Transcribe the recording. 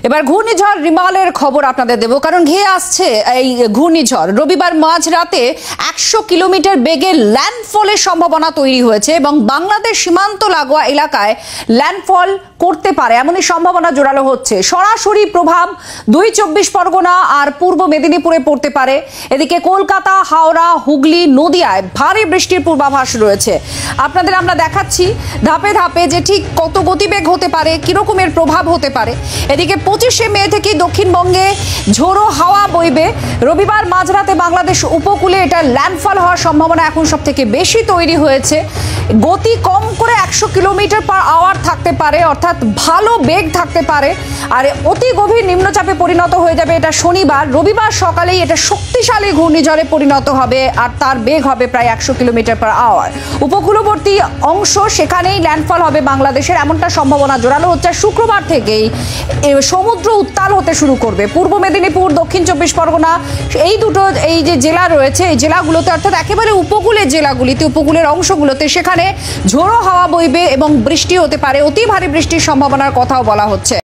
এবার ঘূর্ণিঝড় রিমালের খবর আপনাদের দেব, কারণ ঘিয়ে আসছে এই ঘূর্ণিঝড়। রবিবার মাঝরাতে 100 কিলোমিটার বেগে ল্যান্ডফলের সম্ভাবনা তৈরি হয়েছে এবং বাংলাদেশ সীমান্ত লাগোয়া এলাকায় ল্যান্ডফল করতে পারে এমনই সম্ভাবনা জোরালো হচ্ছে। সরাসরি প্রভাব 24 পরগনা আর পূর্ব মেদিনীপুরে পড়তে পারে। এদিকে কলকাতা, হাওড়া, হুগলি, নদিয়ায় ভারী বৃষ্টির পূর্বাভাস রয়েছে। আপনাদের আমরা দেখাচ্ছি ধাপে ধাপে যে ঠিক কত গতিবেগ হতে পারে, কিরকমের প্রভাব হতে পারে। এদিকে 25শে মে থেকে দক্ষিণবঙ্গে ঝোড়ো হাওয়া বইবে। রবিবার মাঝরাতে বাংলাদেশ উপকূলে এটা ল্যান্ডফল হওয়ার সম্ভাবনা এখন সব থেকে বেশি তৈরি হয়েছে। গতি কম করে 100 কিলোমিটার পার আওয়ার থাকতে পারে, অর্থাৎ ভালো বেগ থাকতে পারে। আর অতি গভীর নিম্নচাপে পরিণত হয়ে যাবে এটা শনিবার। রবিবার সকালেই এটা শক্তিশালী ঘূর্ণিঝড়ে পরিণত হবে আর তার বেগ হবে প্রায় 100 কিলোমিটার পার আওয়ার। উপকূলবর্তী অংশ সেখানেই ল্যান্ডফল হবে বাংলাদেশের, এমনটা সম্ভাবনা জোরালো হচ্ছে। শুক্রবার থেকেই সমুদ্র উত্তাল হতে শুরু করবে। পূর্ব মেদিনীপুর, দক্ষিণ 24 পরগনা, এই দুটো এই যে জেলা রয়েছে, এই জেলাগুলোতে অর্থাৎ একেবারে উপকূলের জেলাগুলিতে, উপকূলের অংশগুলোতে সেখানে ঝোড়ো হাওয়া বইবে এবং বৃষ্টি হতে পারে। অতি ভারী বৃষ্টির সম্ভাবনার কথাও বলা হচ্ছে।